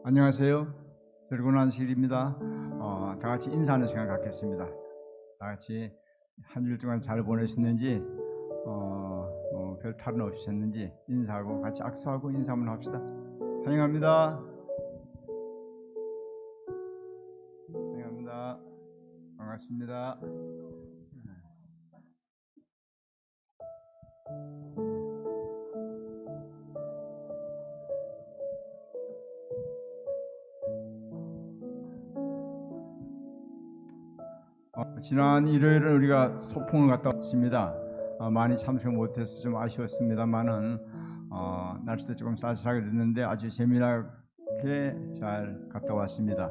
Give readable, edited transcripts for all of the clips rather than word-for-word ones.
안녕하세요. 즐거운 안식일입니다. 다 같이 인사하는 시간 갖겠습니다. 다 같이 한 주일 동안 잘 보내셨는지, 별 탈은 없으셨는지 인사하고 같이 악수하고 인사 한번 합시다. 환영합니다. 환영합니다. 반갑습니다. 지난 일요일은 우리가 소풍을 갔다 왔습니다. 많이 참석 못해서 좀 아쉬웠습니다만은 날씨도 조금 쌀쌀하게 됐는데 아주 재미나게 잘 갔다 왔습니다.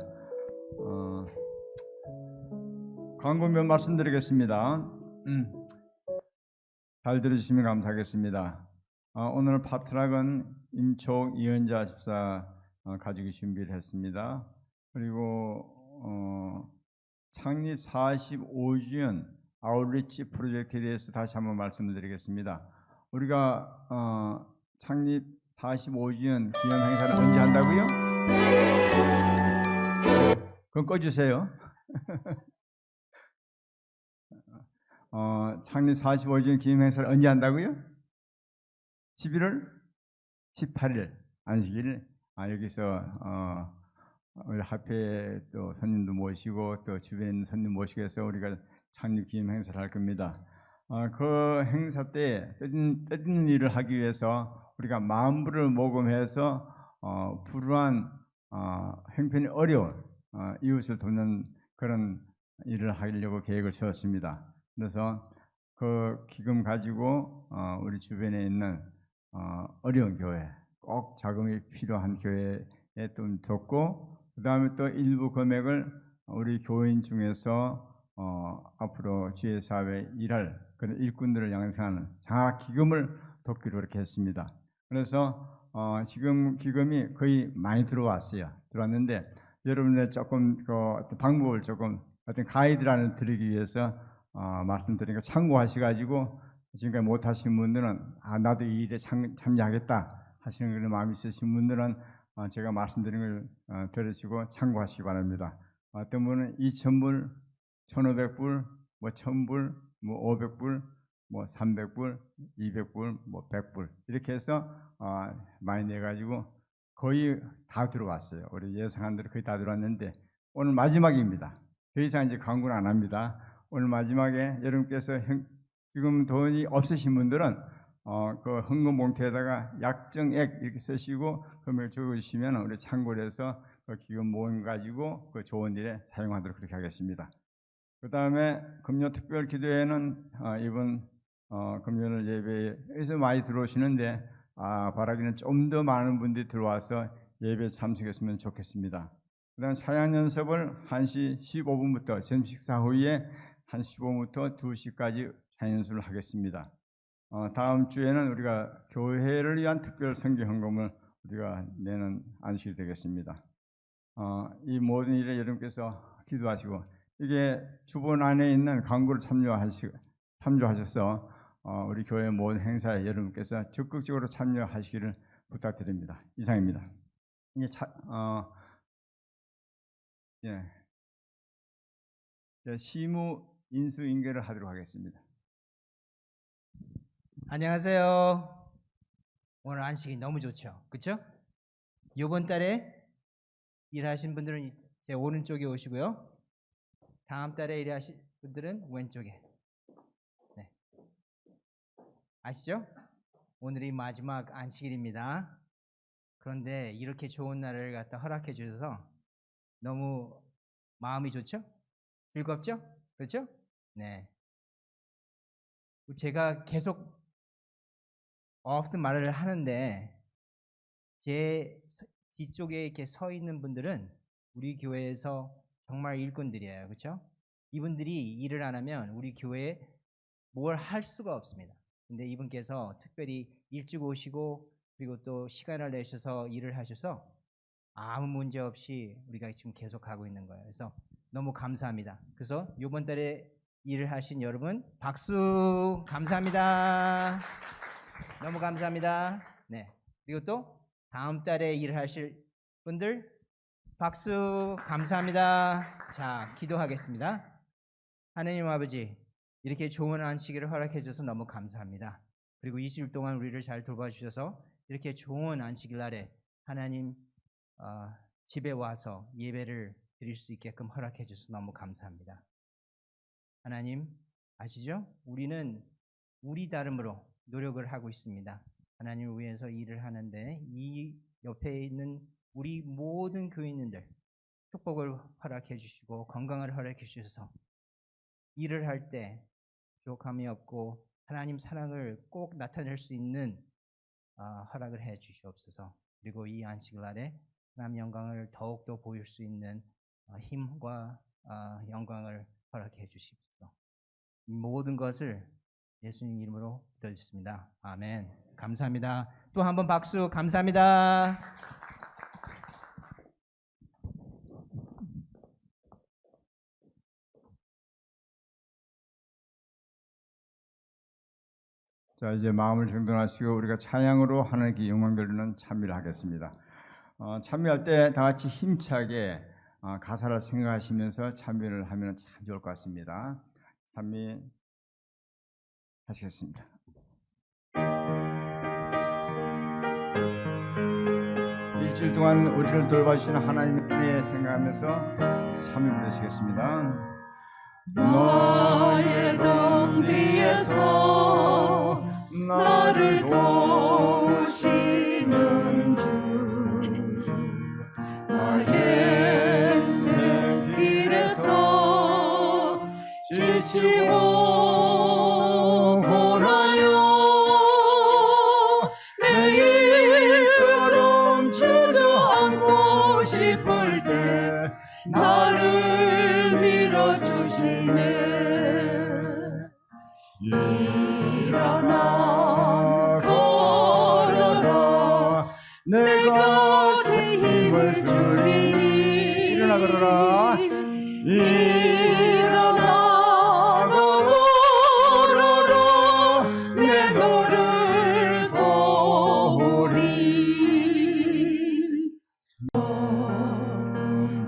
광고 몇 말씀 드리겠습니다. 잘 들어주시면 감사하겠습니다. 오늘 파트락은 임촉 이은자 집사 가지고 준비를 했습니다. 그리고 창립 45주년 아웃리치 프로젝트에 대해서 다시 한번 말씀을 드리겠습니다. 우리가 창립 45주년 기념 행사를 언제 한다고요? 그건 꺼주세요. 창립 45주년 기념 행사를 언제 한다고요? 11월 18일 안식일. 여기서 우리 합회 또 손님도 모시고 또 주변 손님 모시고 해서 우리가 창립 기념 행사를 할 겁니다. 그 행사 때 뜻있는 일을 하기 위해서 우리가 만불을 모금해서 불우한 형편이 어려운 이웃을 돕는 그런 일을 하려고 계획을 세웠습니다. 그래서 그 기금 가지고 우리 주변에 있는 어려운 교회, 꼭 자금이 필요한 교회에 좀 돕고, 그 다음에 또 일부 금액을 우리 교인 중에서 앞으로 지혜사회에 일할 그런 일꾼들을 양성하는 장학기금을 돕기로 이렇게 했습니다. 그래서 지금 기금이 거의 많이 들어왔는데 여러분들 조금 그 방법을 조금 어떤 가이드라인을 드리기 위해서 말씀드리니까 참고하셔가지고 지금까지 못하신 분들은 나도 이 일에 참여하겠다 하시는 그런 마음이 있으신 분들은 제가 말씀드린 걸 들으시고 참고하시기 바랍니다. 어떤 분은 2,000불, 1,500불, 뭐 1,000불, 뭐 500불, 뭐 300불, 200불, 뭐 100불 이렇게 해서 많이 내가지고 거의 다 들어왔어요. 우리 예상한 대로 거의 다 들어왔는데 오늘 마지막입니다. 더 이상 이제 광고는 안 합니다. 오늘 마지막에 여러분께서 지금 돈이 없으신 분들은 그 헌금 봉투에다가 약정액 이렇게 쓰시고 금액 적어주시면 우리 참고를 해서 그 기금 모임 가지고 그 좋은 일에 사용하도록 그렇게 하겠습니다. 그 다음에 금요 특별 기도회는 이번 금요일 예배에서 많이 들어오시는데 바라기는 좀 더 많은 분들이 들어와서 예배에 참석했으면 좋겠습니다. 그 다음 찬양 연습을 1시 15분부터 점심 식사 후에 1시 15분부터 2시까지 찬양 연습을 하겠습니다. 다음 주에는 우리가 교회를 위한 특별 성경 헌금을 우리가 내는 안식이 되겠습니다. 이 모든 일에 여러분께서 기도하시고 이게 주본 안에 있는 광고를 참조하셔서 우리 교회 모든 행사에 여러분께서 적극적으로 참여하시기를 부탁드립니다. 이상입니다. 이제 시무 인수인계를 하도록 하겠습니다. 안녕하세요. 오늘 안식이 너무 좋죠, 그렇죠? 이번 달에 일하신 분들은 제 오른쪽에 오시고요. 다음 달에 일하실 분들은 왼쪽에. 네. 아시죠? 오늘이 마지막 안식일입니다. 그런데 이렇게 좋은 날을 갖다 허락해 주셔서 너무 마음이 좋죠? 즐겁죠? 그렇죠? 네. 제가 계속 often 말을 하는데 제 뒤쪽에 이렇게 서 있는 분들은 우리 교회에서 정말 일꾼들이에요. 그렇죠? 이분들이 일을 안 하면 우리 교회에 뭘 할 수가 없습니다. 근데 이분께서 특별히 일찍 오시고 그리고 또 시간을 내셔서 일을 하셔서 아무 문제 없이 우리가 지금 계속 가고 있는 거예요. 그래서 너무 감사합니다. 그래서 이번 달에 일을 하신 여러분 박수 감사합니다. 너무 감사합니다. 네. 그리고 또 다음 달에 일을 하실 분들 박수 감사합니다. 자, 기도하겠습니다. 하나님 아버지, 이렇게 좋은 안식일을 허락해 주셔서 너무 감사합니다. 그리고 2주일 동안 우리를 잘 돌봐주셔서 이렇게 좋은 안식일 날에 하나님 집에 와서 예배를 드릴 수 있게끔 허락해 주셔서 너무 감사합니다. 하나님 아시죠? 우리는 우리 나름으로 노력을 하고 있습니다. 하나님을 위해서 일을 하는데 이 옆에 있는 우리 모든 교인들 축복을 허락해 주시고 건강을 허락해 주셔서 일을 할 때 부족함이 없고 하나님 사랑을 꼭 나타낼 수 있는 허락을 해 주시옵소서. 그리고 이 안식일 날에 하나님 영광을 더욱더 보일 수 있는 힘과 영광을 허락해 주십시오. 이 모든 것을 예수님 이름으로 기도드렸습니다. 아멘. 감사합니다. 또 한 번 박수 감사합니다. 자, 이제 마음을 정돈하시고 우리가 찬양으로 하나님께 영광 돌리는 찬미를 하겠습니다. 찬미할 때 다 같이 힘차게 가사를 생각하시면서 찬미를 하면 참 좋을 것 같습니다. 찬미 하시겠습니다. 일주일 동안 우리를 돌봐주시는 하나님의 은혜 생각하면서 찬미 부르시겠습니다. 나의 등 뒤에서 나를 도우시는 주, 나의 인생 길에서 지치고 고나요 매일처럼 주저앉고 싶을 때 나를 밀어주시네. 일어나 걸어라 내가 새 힘을 주리니. 일어나 걸어라. 일어나 걸어라 내 너를 도우리.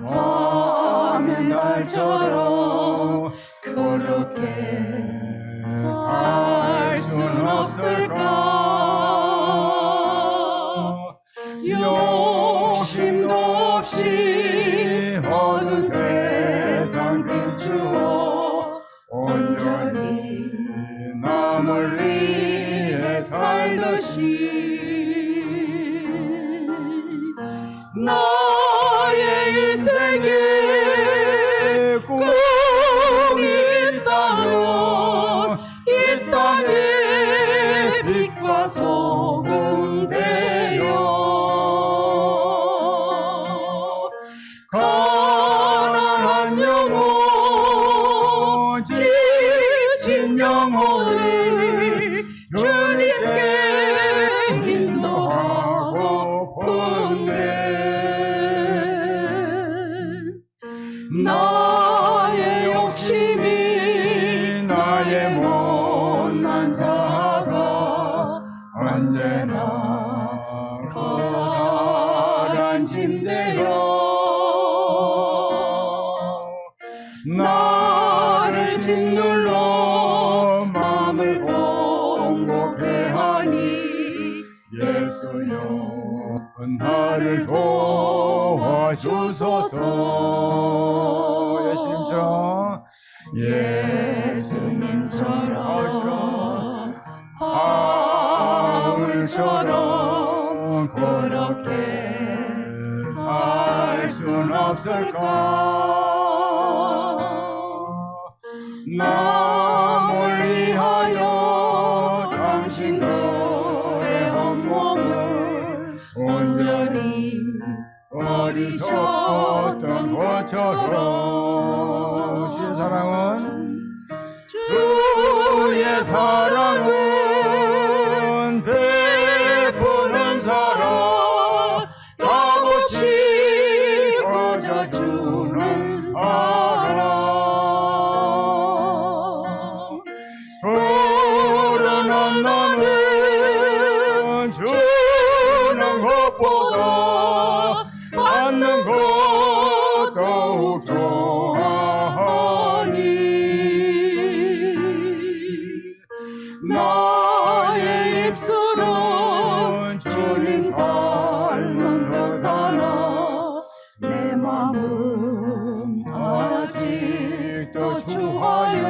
밤의 달처럼 그렇게 살 순 없을까. 욕심도 없이 어두운 세상 비추어 온전히 남을 위해 살듯이 나의 인생에 꿈이 있다면 이 땅의 빛과 소금 되어 가난한 영혼 지친 영혼을 주님께 인도하고픈데 나의 욕심이 나의 못난 자가 언제나 커다란 짐되어 나를 짓눌러 마음을 공고케 하니 예수여 나를 도와주소서. 예수님처럼 예수님처럼 바울처럼 그렇게 살 순 없을까. 남을 위하여 당신들의 온몸을 온전히 버리셨던 것처럼 주의 사랑은 주의 사랑은 베푸는 사랑 값없이 꽂아주는 사랑. 그러나 나는 주는 것보다 받는 것 나의 입술은 주님 닮은 듯하나 내 마음은 아직도 주하여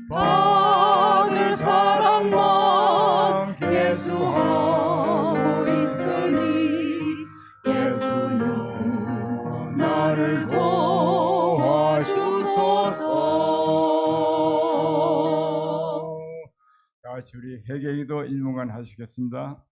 받을 사랑만 계수하고 있으니 예수님 나를 도와주소서. 자, 우리 회개기도 1분간 하시겠습니다.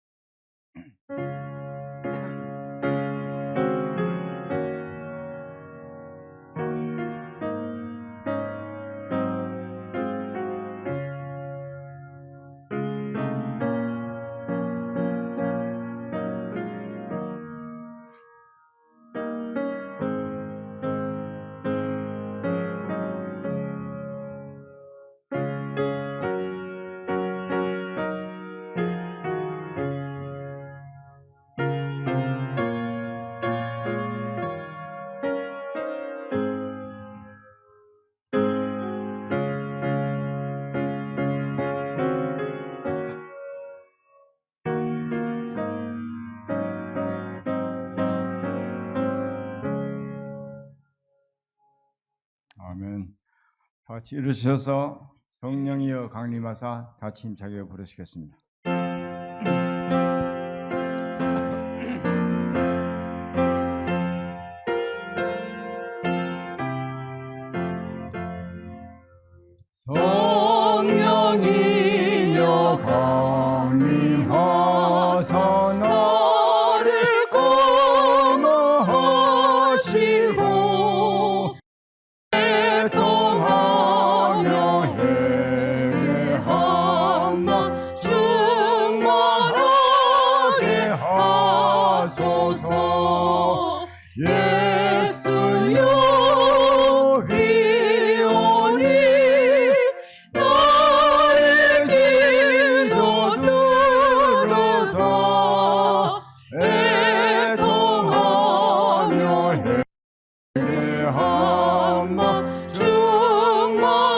아멘. 다 같이 일으셔서 성령이여 강림하사 다 같이 힘차게 부르시겠습니다. 성령이여 강림하사 나를 감화하시고 애통하며 회개하며 충만하게 하소서. 예수여 비오니 나의 기도 들으사 애통하며 회개하며 충만하게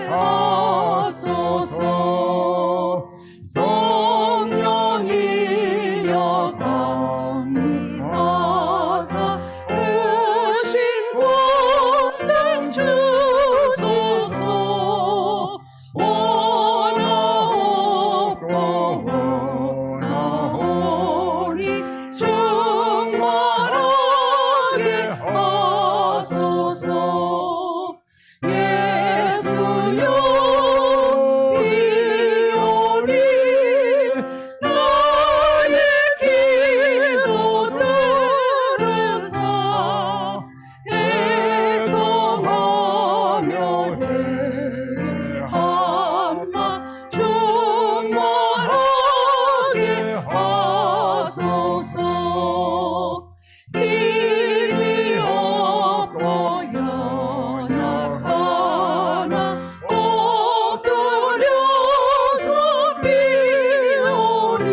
하소서. 성령이여 강림하사 의심 권능 주소서. 원하옵고 원하오니 충만하게 하소서. 예수여 비오니 나의 기도 들으사 애통하며 회개하며 충만하게 하소서. 힘이 없고 연약하나 엎드려서 비오니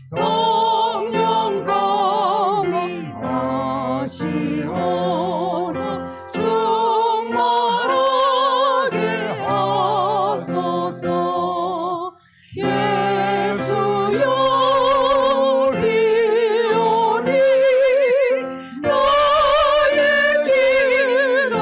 성령 강림하시오서. 충만하게 하소서. 예수여 비오니 나의 기도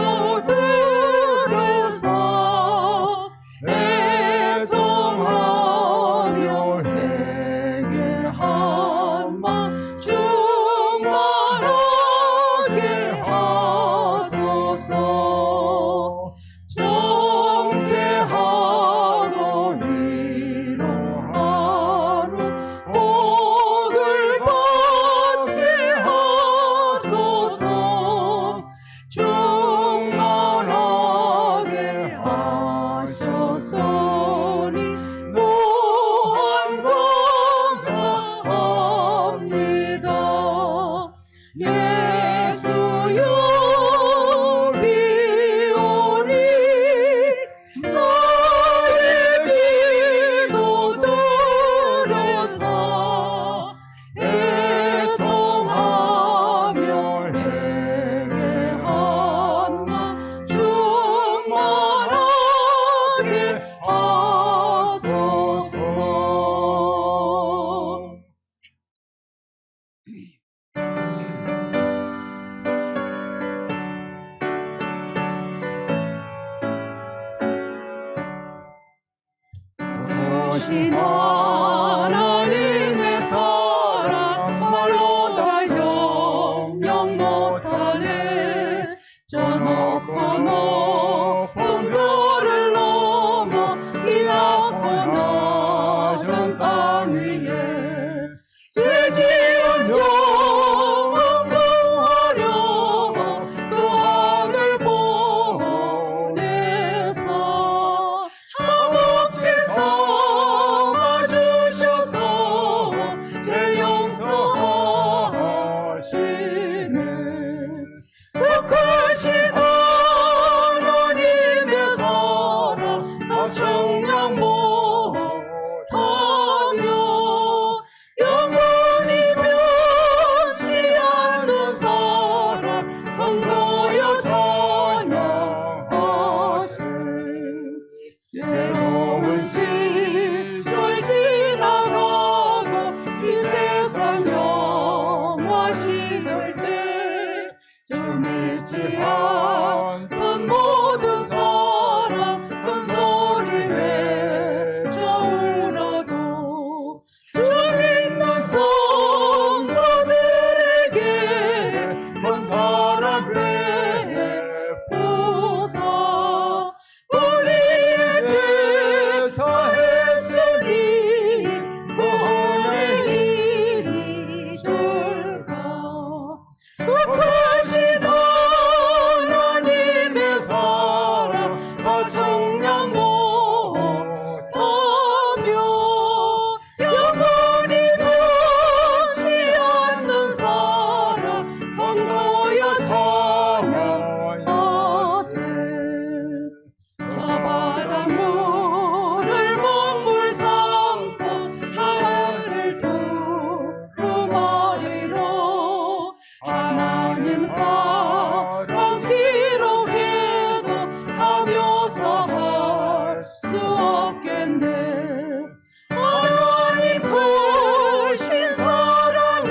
크신 하나님의 사랑 말로 다 영영 못하네. 저 높고 높은 별을 넘어 이 낮고 낮은 땅 위에 죄 지은 영혼 구하려 그 아들 보내사 하복제사 맞으셔서 죄 용서하시네. 그 크신 하나님의 사랑 나 청량 못하며 영원히 변치 않는 사랑 성도여 찬양하세. 외로운 시절 지나가고 이 세상 영화 시들 때 좀 잃지 않던 모든 사랑 큰 소리 외쳐 울어도 좀 있는 성도들에게 큰 사랑 베푸사 우리의 죄 사했으니 그 은혜 잊을까. 그 크신 하나님의 사랑 다 청량 못하며 영원히 변치 않는 사랑 성도여 찬양하세. 저 바닷물을 먹물 삼고 하늘을 두루마리로 하나님 사랑 기록해도 다 묘사할 수 없겠네. 하나님 크신 사랑을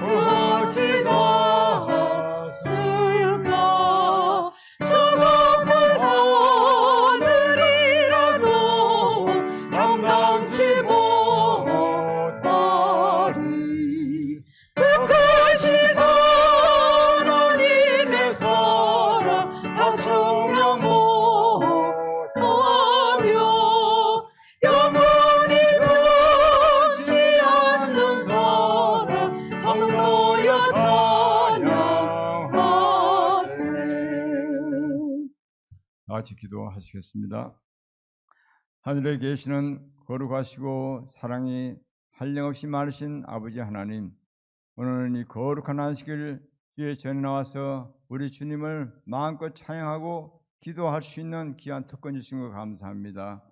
어찌 다 쓸까. 저 높은 하늘이라도 감당치 못하리. 그 크신 하나님의 사랑 다 청량 못하며 영원히 변치 않는 사랑 성도여 찬양하세. 다 같이 기도하시겠습니다. 하늘에 계시는 거룩하시고 사랑이 한량없이 많으신 아버지 하나님, 오늘은 이 거룩한 안식일 주의 전에 나와서 우리 주님을 마음껏 찬양하고 기도할 수 있는 귀한 특권 주신 것 감사합니다.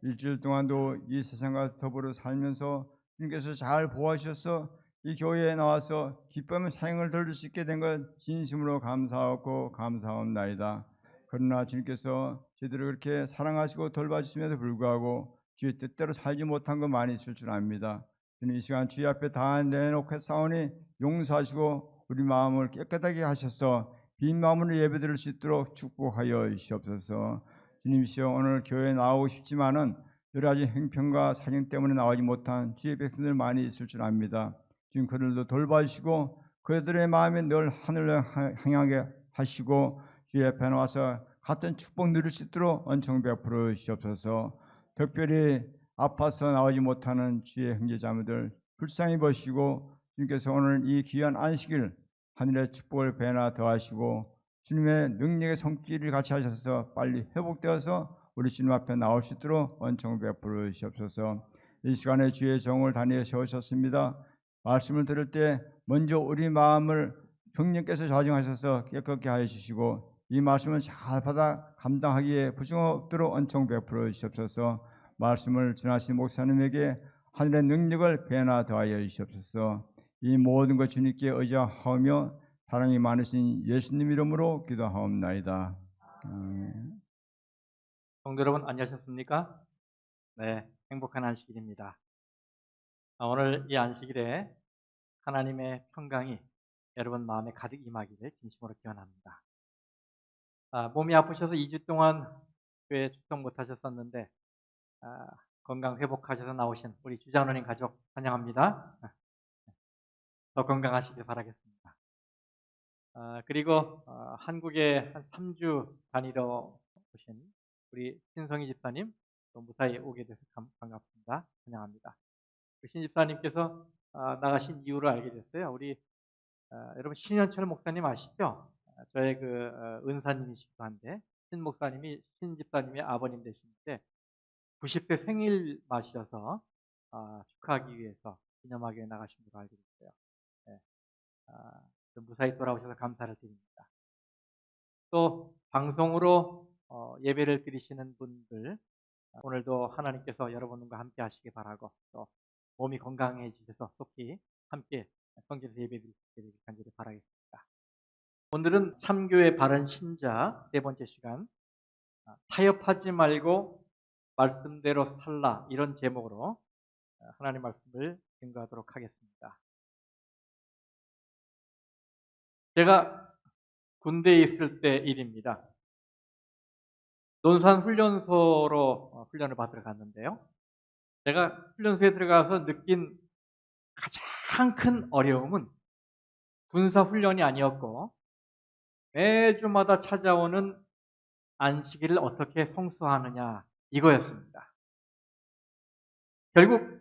일주일 동안도 이 세상과 더불어 살면서 주님께서 잘 보호하셔서 이 교회에 나와서 기쁨의 사역을 들을 수 있게 된 것 진심으로 감사하고 감사합나이다. 그러나 주님께서 저희들을 그렇게 사랑하시고 돌봐주심에도 불구하고 주의 뜻대로 살지 못한 것 많이 있을 줄 압니다. 주님, 이 시간 주의 앞에 다 내놓고 싸우니 용서하시고 우리 마음을 깨끗하게 하셔서 빈 마음으로 예배드릴 수 있도록 축복하여 주시옵소서. 주님이시여, 오늘 교회에 나오고 싶지만은 여러 가지 행편과 사정 때문에 나오지 못한 주의 백성들 많이 있을 줄 압니다. 지금 그들도 돌봐주시고 그들의 마음이 늘 하늘을 향하게 하시고 주의 앞에 나와서 같은 축복 누릴 수 있도록恩宠 베풀어 주시옵소서. 특별히 아파서 나오지 못하는 주의 형제자매들 불쌍히 보시고 주님께서 오늘 이 귀한 안식일 하늘의 축복을 배나 더하시고 주님의 능력의 손길을 같이 하셔서 빨리 회복되어서 우리 주님 앞에 나올 수 있도록恩宠 베풀어 주시옵소서. 이 시간에 주의 종을 다니에 세우셨습니다. 말씀을 들을 때 먼저 우리 마음을 성령께서 좌정하셔서 깨끗게 하여 주시고 이 말씀을 잘 받아 감당하기에 부정 없도록恩宠 베풀어 주시옵소서. 말씀을 전하신 목사님에게 하늘의 능력을 배나 더하여 주시옵소서. 이 모든 것 주님께 의지하며 사랑이 많으신 예수님 이름으로 기도하옵나이다. 성도 여러분 안녕하셨습니까? 네, 행복한 안식일입니다. 오늘 이 안식일에 하나님의 평강이 여러분 마음에 가득 임하기를 진심으로 기원합니다. 몸이 아프셔서 2주 동안 교회 출석 못하셨었는데 건강 회복하셔서 나오신 우리 주장로님 가족 환영합니다. 더 건강하시길 바라겠습니다. 그리고 한국에 한 3주 다니러 오신 우리 신성희 집사님 또 무사히 오게 돼서 반갑습니다. 환영합니다. 신 집사님께서 나가신 이유를 알게 됐어요. 우리 여러분 신현철 목사님 아시죠? 저의 그 은사님이시기도 한데 신 목사님이 신 집사님의 아버님 되시는데 90세 생일 맞이셔서 축하하기 위해서 기념하기 위해 나가신 걸로 알게 됐어요. 네. 무사히 돌아오셔서 감사를 드립니다. 또 방송으로 예배를 드리시는 분들 오늘도 하나님께서 여러분과 함께 하시기 바라고 또 몸이 건강해지셔서 속히 함께 성전에서 예배 드리시기를 간절히 바라겠습니다. 오늘은 참교의 바른 신자 네 번째 시간 타협하지 말고 말씀대로 살라 이런 제목으로 하나님 말씀을 증거하도록 하겠습니다. 제가 군대에 있을 때 일입니다. 논산 훈련소로 훈련을 받으러 갔는데요. 제가 훈련소에 들어가서 느낀 가장 큰 어려움은 군사 훈련이 아니었고 매주마다 찾아오는 안식일을 어떻게 성수하느냐 이거였습니다. 결국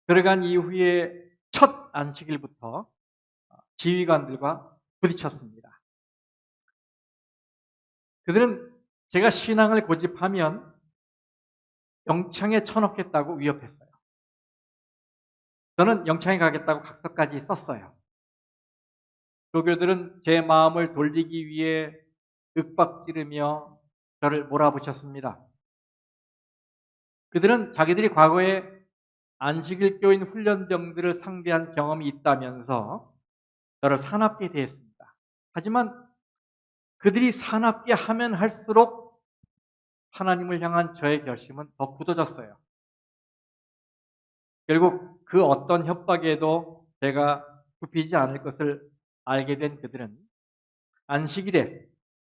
들어간 이후에 첫 안식일부터 지휘관들과 부딪혔습니다. 그들은 제가 신앙을 고집하면 영창에 쳐넣겠다고 위협했어요. 저는 영창에 가겠다고 각서까지 썼어요. 조교들은 제 마음을 돌리기 위해 윽박지르며 저를 몰아붙였습니다. 그들은 자기들이 과거에 안식일 교인 훈련병들을 상대한 경험이 있다면서 저를 사납게 대했습니다. 하지만 그들이 사납게 하면 할수록 하나님을 향한 저의 결심은 더 굳어졌어요. 결국 그 어떤 협박에도 제가 굽히지 않을 것을 알게 된 그들은 안식일에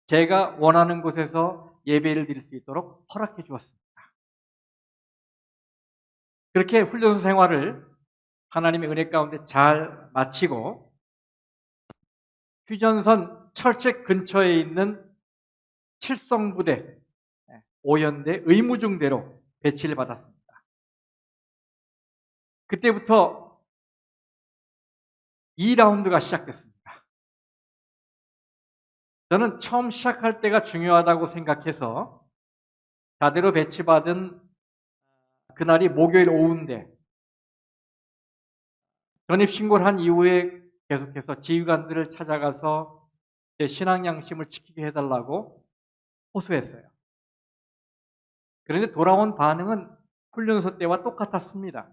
제가 원하는 곳에서 예배를 드릴 수 있도록 허락해 주었습니다. 그렇게 훈련소 생활을 하나님의 은혜 가운데 잘 마치고 휴전선 철책 근처에 있는 칠성부대 5연대 의무중대로 배치를 받았습니다. 그때부터 2라운드가 시작됐습니다. 저는 처음 시작할 때가 중요하다고 생각해서 자대로 배치받은 그날이 목요일 오후인데 전입신고를 한 이후에 계속해서 지휘관들을 찾아가서 제 신앙 양심을 지키게 해달라고 호소했어요. 그런데 돌아온 반응은 훈련소 때와 똑같았습니다.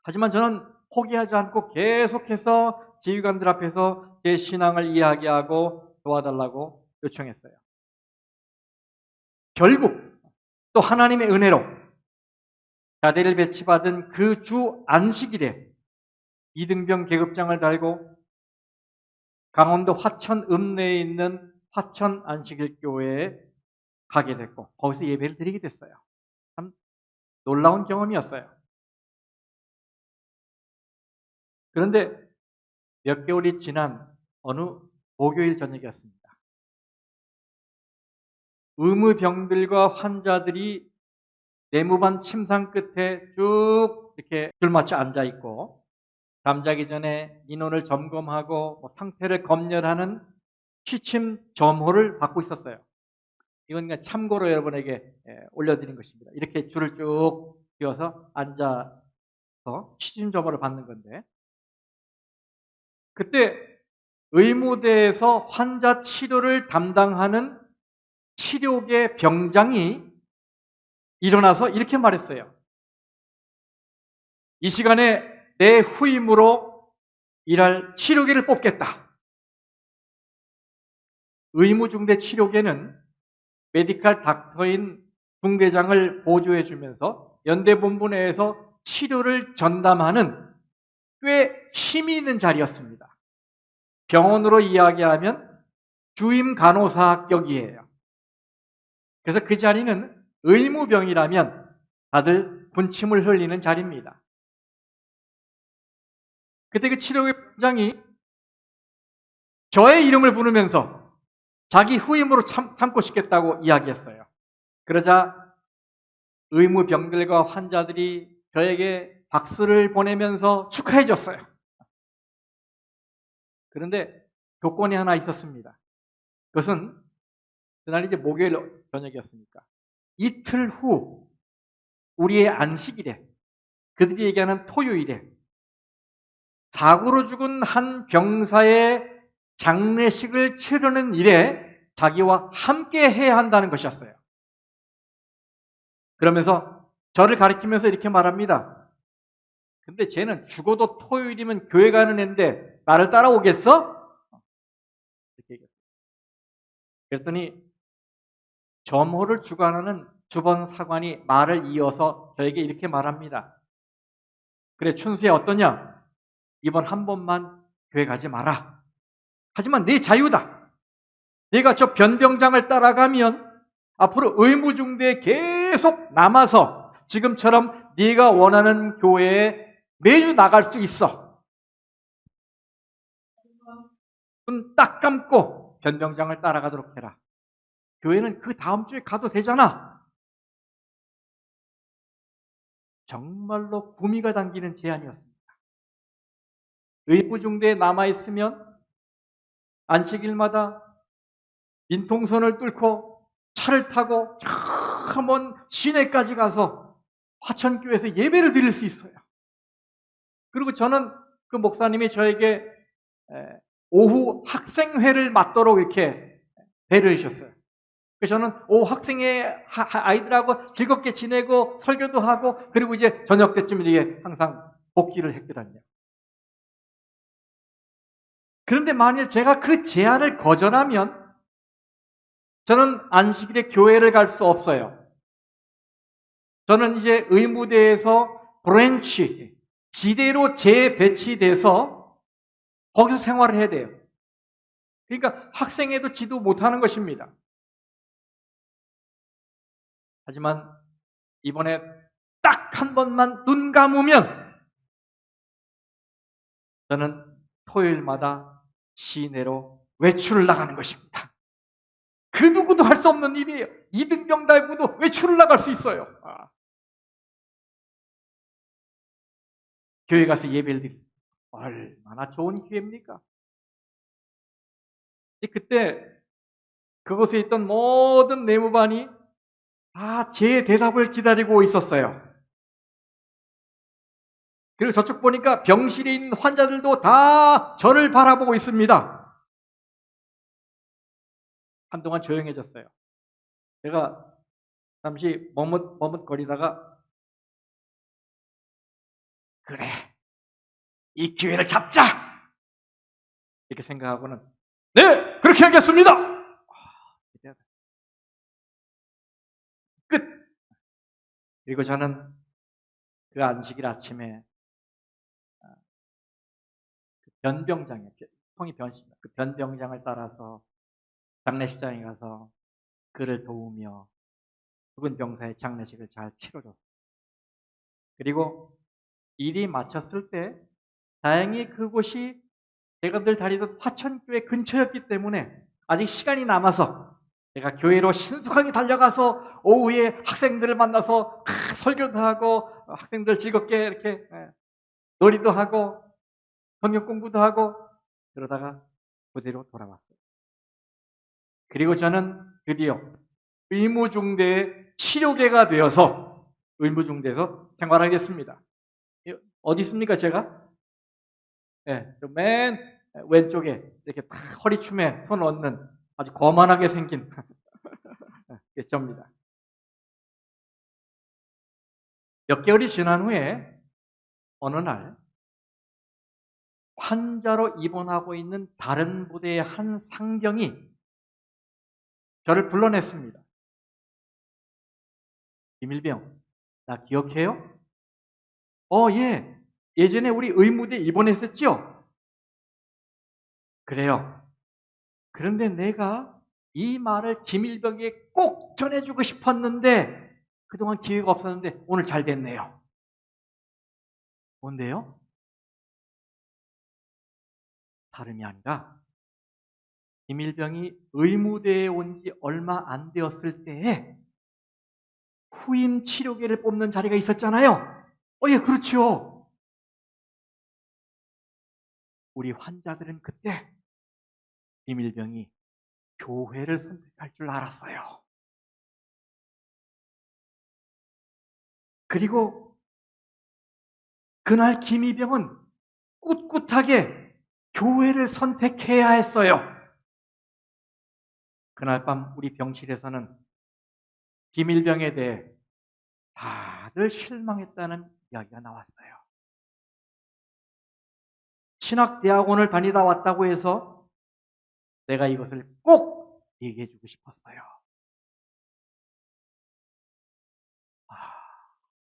하지만 저는 포기하지 않고 계속해서 지휘관들 앞에서 제 신앙을 이야기하고 도와달라고 요청했어요. 결국 또 하나님의 은혜로 자대를 배치받은 그 주 안식일에 이등병 계급장을 달고 강원도 화천 읍내에 있는 화천 안식일교회에 가게 됐고 거기서 예배를 드리게 됐어요. 참 놀라운 경험이었어요. 그런데 몇 개월이 지난 어느 목요일 저녁이었습니다. 의무병들과 환자들이 내무반 침상 끝에 쭉 이렇게 줄 맞춰 앉아 있고 잠자기 전에 인원을 점검하고 상태를 검열하는 취침 점호를 받고 있었어요. 이건 그냥 참고로 여러분에게 올려드린 것입니다. 이렇게 줄을 쭉 띄워서 앉아서 취침 점호를 받는 건데 그때 의무대에서 환자 치료를 담당하는 치료계 병장이 일어나서 이렇게 말했어요. 이 시간에 내 후임으로 일할 치료계를 뽑겠다. 의무중대 치료계는 메디컬 닥터인 중대장을 보조해 주면서 연대본부 내에서 치료를 전담하는 꽤 힘이 있는 자리였습니다. 병원으로 이야기하면 주임 간호사 합격이에요. 그래서 그 자리는 의무병이라면 다들 분침을 흘리는 자리입니다. 그때 그 치료병장이 저의 이름을 부르면서 자기 후임으로 삼고 싶겠다고 이야기했어요. 그러자 의무병들과 환자들이 저에게 박수를 보내면서 축하해 줬어요. 그런데 조건이 하나 있었습니다. 그것은 그날 이제 목요일 저녁이었으니까 이틀 후 우리의 안식일에, 그들이 얘기하는 토요일에 사고로 죽은 한 병사의 장례식을 치르는 일에 자기와 함께 해야 한다는 것이었어요. 그러면서 저를 가리키면서 이렇게 말합니다. 근데 쟤는 죽어도 토요일이면 교회 가는 애인데 나를 따라오겠어? 이렇게 얘기했어요. 그랬더니 점호를 주관하는 주번 사관이 말을 이어서 저에게 이렇게 말합니다. 그래, 춘수야, 어떠냐? 이번 한 번만 교회 가지 마라. 하지만 내 자유다. 내가 저 변병장을 따라가면 앞으로 의무중대에 계속 남아서 지금처럼 네가 원하는 교회에 매주 나갈 수 있어. 눈 딱 감고 변병장을 따라가도록 해라. 교회는 그 다음 주에 가도 되잖아. 정말로 구미가 당기는 제안이었습니다. 의무중대에 남아있으면 안식일마다 민통선을 뚫고 차를 타고 저 먼 시내까지 가서 화천교회에서 예배를 드릴 수 있어요. 그리고 저는 그 목사님이 저에게 오후 학생회를 맡도록 이렇게 배려해 주셨어요. 그래서 저는 오후 학생회 아이들하고 즐겁게 지내고 설교도 하고 그리고 이제 저녁 때쯤 이렇게 항상 복귀를 했거든요. 그런데 만일 제가 그 제안을 거절하면 저는 안식일에 교회를 갈 수 없어요. 저는 이제 의무대에서 브랜치, 지대로 재배치돼서 거기서 생활을 해야 돼요. 그러니까 학생회도 지도 못하는 것입니다. 하지만 이번에 딱 한 번만 눈 감으면 저는 토요일마다 시내로 외출을 나가는 것입니다. 그 누구도 할 수 없는 일이에요. 이등병 달고도 외출을 나갈 수 있어요. 교회 가서 예배를 드리는 얼마나 좋은 기회입니까? 그때 그곳에 있던 모든 내무반이 다 제 대답을 기다리고 있었어요. 그리고 저쪽 보니까 병실에 있는 환자들도 다 저를 바라보고 있습니다. 한동안 조용해졌어요. 제가 잠시 머뭇거리다가 그래, 이 기회를 잡자! 이렇게 생각하고는 네! 그렇게 하겠습니다! 끝! 그리고 저는 그 안식일 아침에 변병장에, 통이 변씨입니다. 그 변병장을 따라서 장례식장에 가서 그를 도우며 죽은 병사의 장례식을 잘 치러줬어요. 그리고 일이 마쳤을 때 다행히 그곳이 제가 늘 다니던 화천교회 근처였기 때문에 아직 시간이 남아서 제가 교회로 신속하게 달려가서 오후에 학생들을 만나서 설교도 하고 학생들 즐겁게 이렇게 놀이도 하고 성경 공부도 하고 그러다가 그대로 돌아왔어요. 그리고 저는 드디어 의무중대의 치료계가 되어서 의무중대에서 생활하겠습니다. 어디 있습니까, 제가? 네, 맨 왼쪽에 이렇게 딱 허리춤에 손 얹는 아주 거만하게 생긴 저입니다. 몇 개월이 지난 후에 어느 날 환자로 입원하고 있는 다른 부대의 한 상병이 저를 불러냈습니다. 김일병, 나 기억해요? 예. 예전에 우리 의무대 입원했었죠? 그래요. 그런데 내가 이 말을 김일병에게 꼭 전해주고 싶었는데 그동안 기회가 없었는데 오늘 잘 됐네요. 뭔데요? 다름이 아니라 김일병이 의무대에 온 지 얼마 안 되었을 때에 후임 치료계를 뽑는 자리가 있었잖아요. 예, 그렇죠. 우리 환자들은 그때 김일병이 교회를 선택할 줄 알았어요. 그리고 그날 김일병은 꿋꿋하게 교회를 선택해야 했어요. 그날 밤 우리 병실에서는 김일병에 대해 다들 실망했다는 이야기가 나왔어요. 신학대학원을 다니다 왔다고 해서 내가 이것을 꼭 얘기해 주고 싶었어요.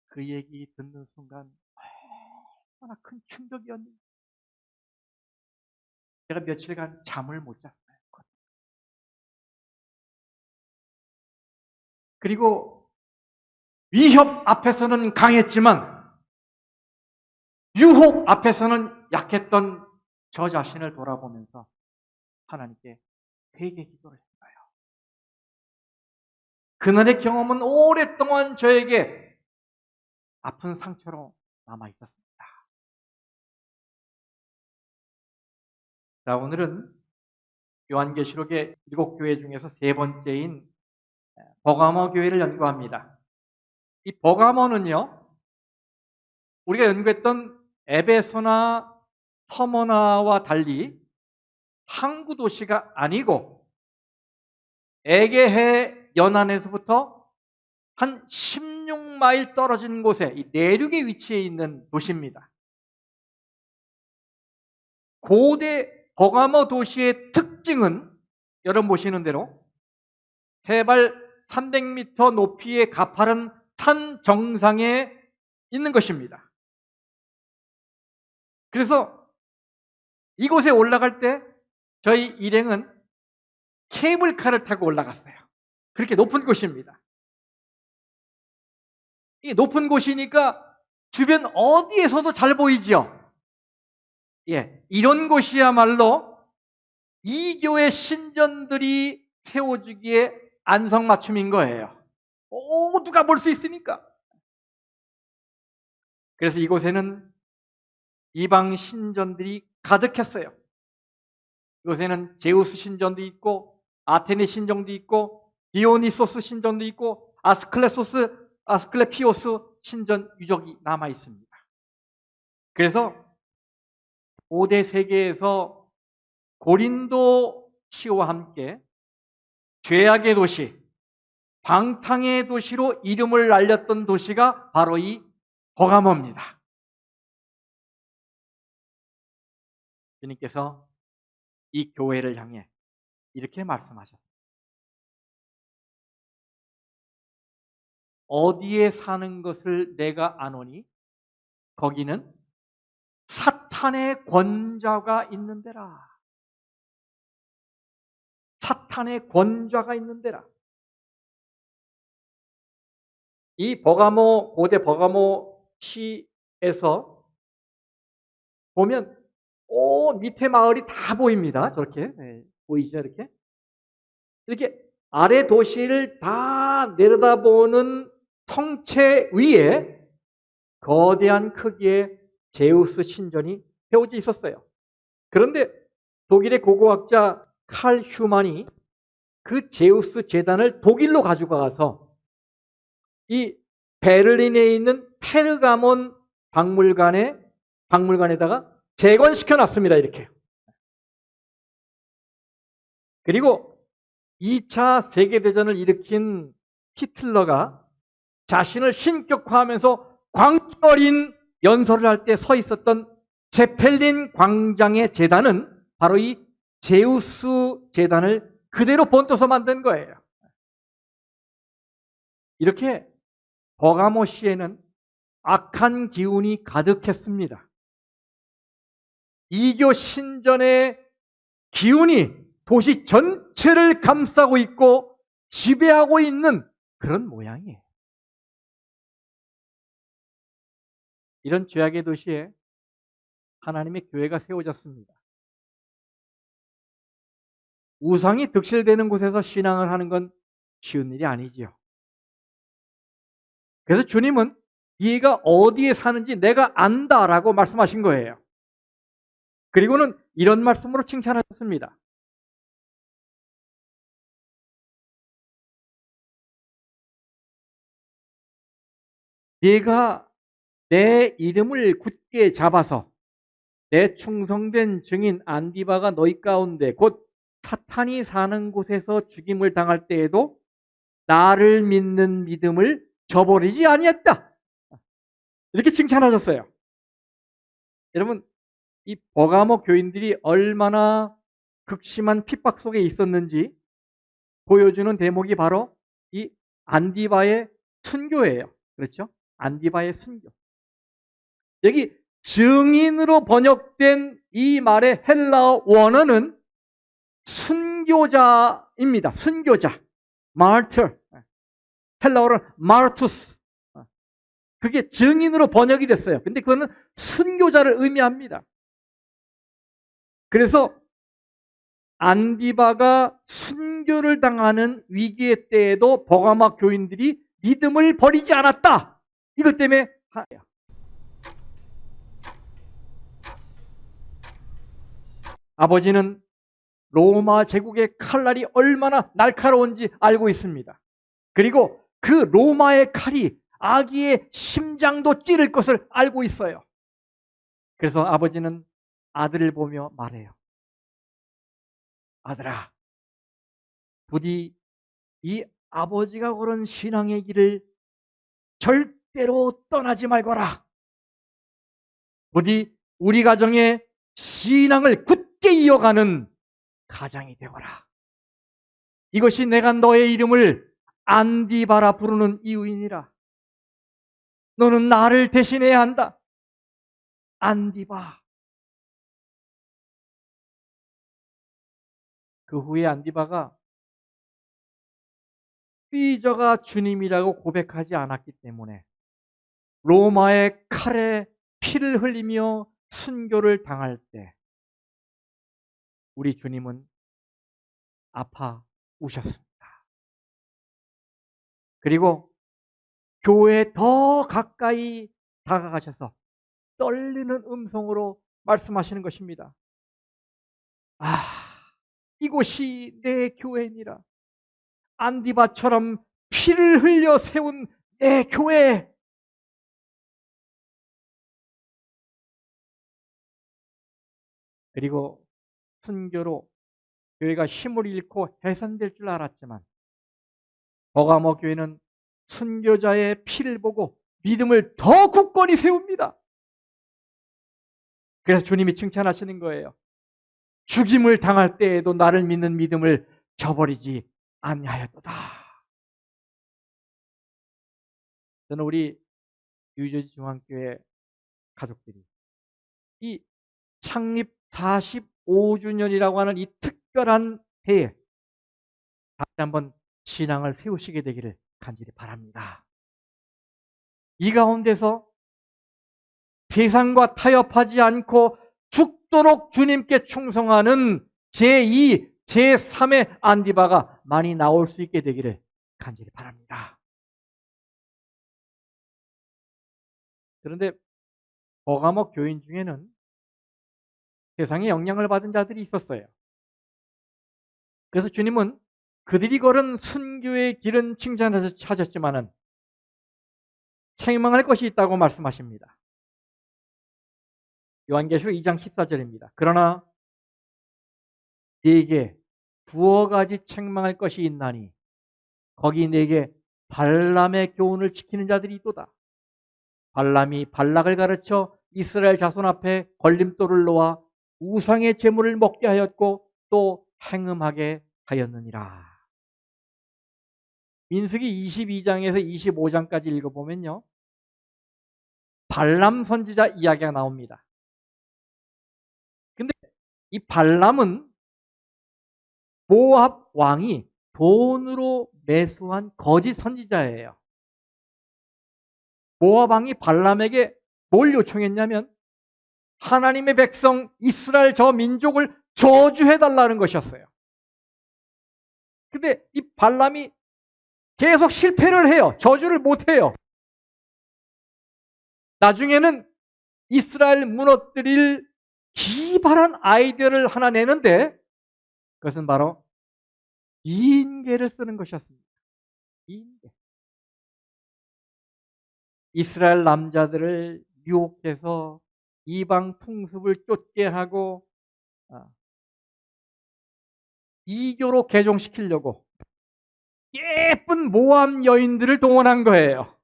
그 얘기 듣는 순간 얼마나 큰 충격이었는지. 제가 며칠간 잠을 못 잤어요. 그리고 위협 앞에서는 강했지만 유혹 앞에서는 약했던 저 자신을 돌아보면서 하나님께 되게 기도를 했어요. 그날의 경험은 오랫동안 저에게 아픈 상처로 남아 있었습니다. 자, 오늘은 요한계시록의 7교회 중에서 세 번째인 버가모 교회를 연구합니다. 이 버가모는요, 우리가 연구했던 에베소나 서머나와 달리 항구 도시가 아니고 에게해 연안에서부터 한 16마일 떨어진 곳에 이 내륙에 위치해 있는 도시입니다. 고대 버가모 도시의 특징은 여러분 보시는 대로 해발 300m 높이의 가파른 산 정상에 있는 것입니다. 그래서 이곳에 올라갈 때 저희 일행은 케이블카를 타고 올라갔어요. 그렇게 높은 곳입니다. 이 높은 곳이니까 주변 어디에서도 잘 보이지요. 예, 이런 곳이야말로 이교의 신전들이 세워지기에 안성맞춤인 거예요. 모두가 볼 수 있으니까. 그래서 이곳에는 이방 신전들이 가득했어요. 이곳에는 제우스 신전도 있고 아테네 신전도 있고 디오니소스 신전도 있고 아스클레피오스 신전 유적이 남아 있습니다. 그래서 고대 세계에서 고린도 시와 함께 죄악의 도시, 방탕의 도시로 이름을 날렸던 도시가 바로 이 버가모입니다. 주님께서 이 교회를 향해 이렇게 말씀하셨습니다. 어디에 사는 것을 내가 아노니 거기는 사탄의 권좌가 있는 데라. 사탄의 권좌가 있는 데라. 이 버가모, 고대 버가모 시에서 보면 밑에 마을이 다 보입니다. 저렇게 보이시죠? 이렇게 아래 도시를 다 내려다보는 성체 위에 거대한 크기의 제우스 신전이 세워져 있었어요. 그런데 독일의 고고학자 칼 휴만이 그 제우스 제단을 독일로 가져가서 이 베를린에 있는 페르가몬 박물관에다가 재건시켜 놨습니다. 이렇게. 그리고 2차 세계대전을 일으킨 히틀러가 자신을 신격화하면서 광기어린 연설을 할 때 서 있었던 제펠린 광장의 제단은 바로 이 제우스 제단을 그대로 본떠서 만든 거예요. 이렇게 버가모 시에는 악한 기운이 가득했습니다. 이교 신전의 기운이 도시 전체를 감싸고 있고 지배하고 있는 그런 모양이에요. 이런 죄악의 도시에 하나님의 교회가 세워졌습니다. 우상이 득실되는 곳에서 신앙을 하는 건 쉬운 일이 아니지요. 그래서 주님은 네가 어디에 사는지 내가 안다라고 말씀하신 거예요. 그리고는 이런 말씀으로 칭찬하셨습니다. 네가 내 이름을 굳게 잡아서 내 충성된 증인 안디바가 너희 가운데 곧 사탄이 사는 곳에서 죽임을 당할 때에도 나를 믿는 믿음을 저버리지 아니했다. 이렇게 칭찬하셨어요. 여러분, 이 버가모 교인들이 얼마나 극심한 핍박 속에 있었는지 보여주는 대목이 바로 이 안디바의 순교예요. 그렇죠? 안디바의 순교. 여기 증인으로 번역된 이 말의 헬라어 원어는 순교자입니다. 순교자. 마르터. 헬라어로는 마르투스. 그게 증인으로 번역이 됐어요. 근데 그거는 순교자를 의미합니다. 그래서 안디바가 순교를 당하는 위기의 때에도 버가마 교인들이 믿음을 버리지 않았다. 이것 때문에 아버지는 로마 제국의 칼날이 얼마나 날카로운지 알고 있습니다. 그리고 그 로마의 칼이 아기의 심장도 찌를 것을 알고 있어요. 그래서 아버지는 아들을 보며 말해요. 아들아, 부디 이 아버지가 걸은 신앙의 길을 절대로 떠나지 말거라. 부디 우리 가정의 신앙을 굳게 이어가는 가장이 되거라. 이것이 내가 너의 이름을 안디바라 부르는 이유이니라. 너는 나를 대신해야 한다. 안디바. 그 후에 안디바가 시저가 주님이라고 고백하지 않았기 때문에 로마의 칼에 피를 흘리며 순교를 당할 때 우리 주님은 아파 우셨습니다. 그리고 교회에 더 가까이 다가가셔서 떨리는 음성으로 말씀하시는 것입니다. 아, 이곳이 내 교회니라. 안디바처럼 피를 흘려 세운 내 교회. 그리고 순교로 교회가 힘을 잃고 해산될 줄 알았지만 버가모 교회는 순교자의 피를 보고 믿음을 더 굳건히 세웁니다. 그래서 주님이 칭찬하시는 거예요. 죽임을 당할 때에도 나를 믿는 믿음을 저버리지 아니하였도다. 저는 우리 뉴저지 중앙교회 가족들이 이 창립 45주년이라고 하는 이 특별한 해에 다시 한번 신앙을 세우시게 되기를 간절히 바랍니다. 이 가운데서 세상과 타협하지 않고 죽도록 주님께 충성하는 제2, 제3의 안디바가 많이 나올 수 있게 되기를 간절히 바랍니다. 그런데 버가모 교인 중에는 세상에 영향을 받은 자들이 있었어요. 그래서 주님은 그들이 걸은 순교의 길은 칭찬하셨지만은 책망할 것이 있다고 말씀하십니다. 요한계시록 2장 14절입니다. 그러나 네게 두어 가지 책망할 것이 있나니 거기 네게 발람의 교훈을 지키는 자들이 있도다. 발람이 발락을 가르쳐 이스라엘 자손 앞에 걸림돌을 놓아 우상의 제물을 먹게 하였고 또 행음하게 하였느니라. 민수기 22장에서 25장까지 읽어보면요, 발람 선지자 이야기가 나옵니다. 근데 이 발람은 모압 왕이 돈으로 매수한 거짓 선지자예요. 모압 왕이 발람에게 뭘 요청했냐면 하나님의 백성 이스라엘 저 민족을 저주해달라는 것이었어요. 근데 이 발람이 계속 실패를 해요. 저주를 못해요. 나중에는 이스라엘 무너뜨릴 기발한 아이디어를 하나 내는데 그것은 바로 이인계를 쓰는 것이었습니다. 이인계. 이스라엘 남자들을 유혹해서 이방 풍습을 쫓게 하고 이교로 개종시키려고 예쁜 모함 여인들을 동원한 거예요.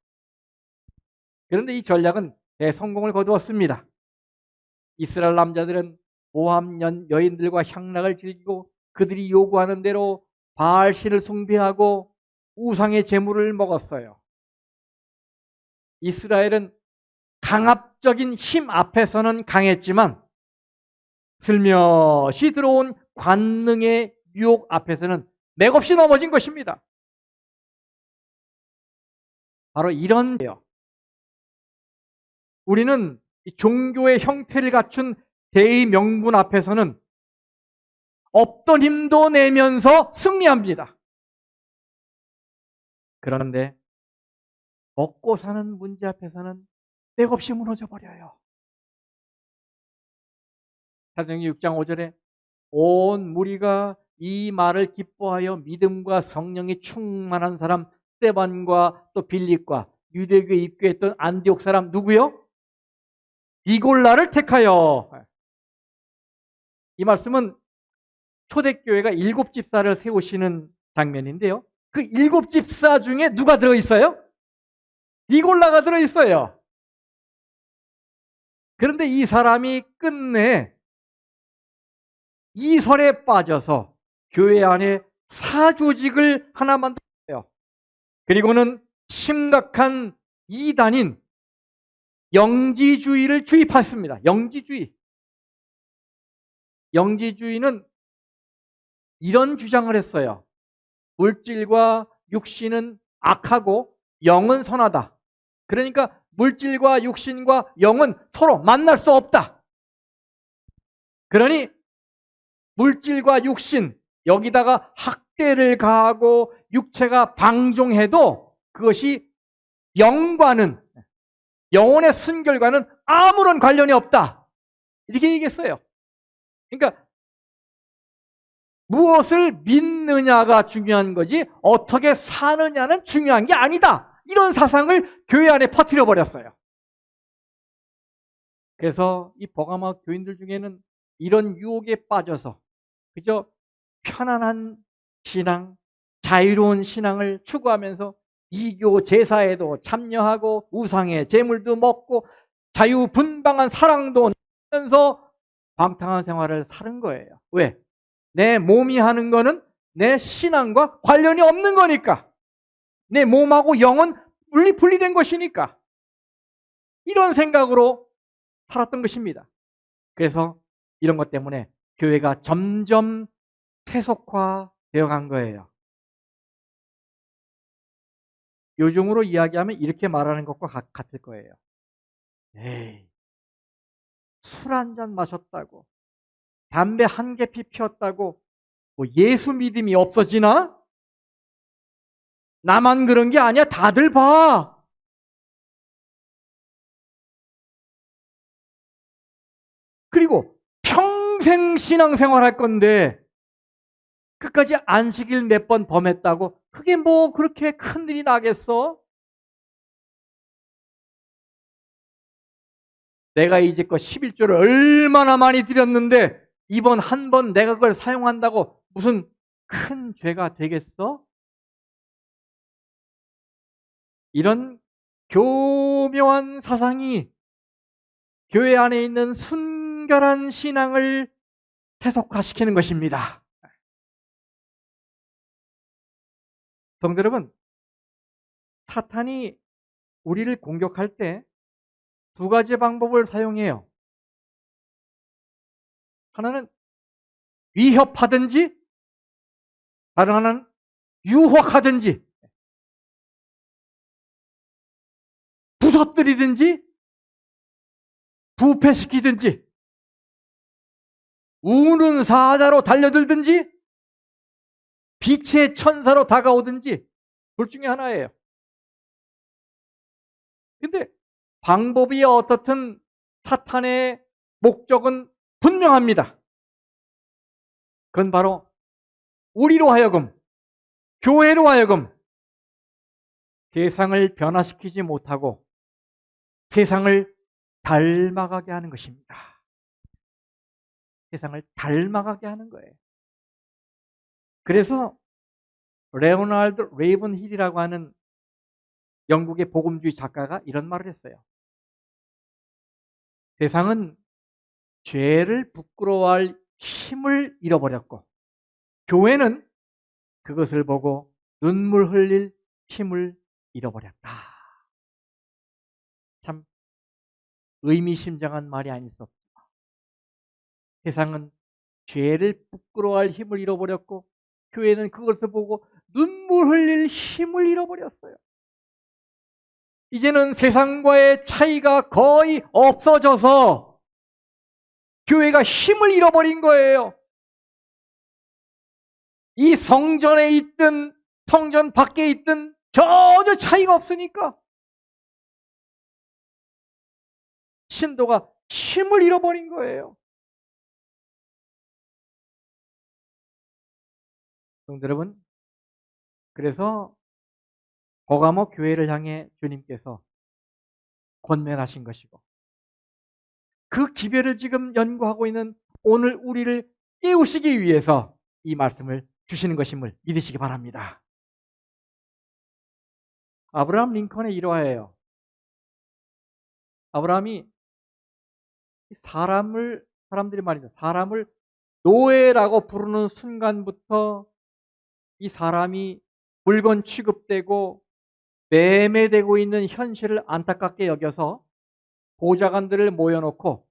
그런데 이 전략은 대성공을 거두었습니다. 이스라엘 남자들은 모함 여인들과 향락을 즐기고 그들이 요구하는 대로 바알신을 숭배하고 우상의 제물을 먹었어요. 이스라엘은 강압적인 힘 앞에서는 강했지만 슬며시 들어온 관능의 유혹 앞에서는 맥없이 넘어진 것입니다. 바로 이런 데요. 우리는 종교의 형태를 갖춘 대의 명분 앞에서는 없던 힘도 내면서 승리합니다. 그런데 먹고 사는 문제 앞에서는 맥없이 무너져 버려요. 사도행전 6장 5절에 온 무리가 이 말을 기뻐하여 믿음과 성령이 충만한 사람 스데반과 또 빌립과 유대교에 입교했던 안디옥 사람 누구요? 니골라를 택하여. 이 말씀은 초대교회가 7집사를 세우시는 장면인데요. 그 7집사 중에 누가 들어있어요? 니골라가 들어있어요. 그런데 이 사람이 끝내 이설에 빠져서 교회 안에 사조직을 하나 만들었어요. 그리고는 심각한 이단인 영지주의를 주입했습니다. 영지주의는 이런 주장을 했어요. 물질과 육신은 악하고 영은 선하다. 그러니까 물질과 육신과 영은 서로 만날 수 없다. 그러니 물질과 육신 여기다가 학대를 가하고 육체가 방종해도 그것이 영과는 영혼의 순결과는 아무런 관련이 없다. 이렇게 얘기했어요. 그러니까 무엇을 믿느냐가 중요한 거지 어떻게 사느냐는 중요한 게 아니다. 이런 사상을 교회 안에 퍼뜨려 버렸어요. 그래서 이 버가마 교인들 중에는 이런 유혹에 빠져서 그저 편안한 신앙, 자유로운 신앙을 추구하면서 이교 제사에도 참여하고 우상의 제물도 먹고 자유분방한 사랑도 하면서 방탕한 생활을 사는 거예요. 왜? 내 몸이 하는 거는 내 신앙과 관련이 없는 거니까. 내 몸하고 영은 분리된 것이니까. 이런 생각으로 살았던 것입니다. 그래서 이런 것 때문에 교회가 점점 세속화되어 간 거예요. 요즘으로 이야기하면 이렇게 말하는 것과 같을 거예요. 에이, 술 한 잔 마셨다고, 담배 한 개 피웠다고 뭐 예수 믿음이 없어지나? 나만 그런 게 아니야. 다들 봐. 그리고 평생 신앙생활 할 건데 끝까지 안식일 몇 번 범했다고 그게 뭐 그렇게 큰일이 나겠어? 내가 이제껏 11조를 얼마나 많이 드렸는데 이번 한 번 내가 그걸 사용한다고 무슨 큰 죄가 되겠어? 이런 교묘한 사상이 교회 안에 있는 순결한 신앙을 세속화시키는 것입니다. 성도 여러분, 사탄이 우리를 공격할 때 두 가지 방법을 사용해요. 하나는 위협하든지 다른 하나는 유혹하든지 부서뜨리든지 부패시키든지 우는 사자로 달려들든지 빛의 천사로 다가오든지 둘 중에 하나예요. 근데 방법이 어떻든 사탄의 목적은 분명합니다. 그건 바로 우리로 하여금, 교회로 하여금 세상을 변화시키지 못하고 세상을 닮아가게 하는 것입니다. 세상을 닮아가게 하는 거예요. 그래서 레오나르드 레이븐힐이라고 하는 영국의 복음주의 작가가 이런 말을 했어요. 세상은 죄를 부끄러워할 힘을 잃어버렸고 교회는 그것을 보고 눈물 흘릴 힘을 잃어버렸다. 참 의미심장한 말이 아닐 수 없습니다. 세상은 죄를 부끄러워할 힘을 잃어버렸고 교회는 그것을 보고 눈물 흘릴 힘을 잃어버렸어요. 이제는 세상과의 차이가 거의 없어져서 교회가 힘을 잃어버린 거예요. 이 성전에 있든 성전 밖에 있든 전혀 차이가 없으니까 신도가 힘을 잃어버린 거예요. 성도 여러분, 그래서 버가모 교회를 향해 주님께서 권면하신 것이고 그 기별을 지금 연구하고 있는 오늘 우리를 깨우시기 위해서 이 말씀을 주시는 것임을 믿으시기 바랍니다. 아브라함 링컨의 일화예요. 아브라함이 사람들이 말이죠. 사람을 노예라고 부르는 순간부터 이 사람이 물건 취급되고 매매되고 있는 현실을 안타깝게 여겨서 보좌관들을 모여놓고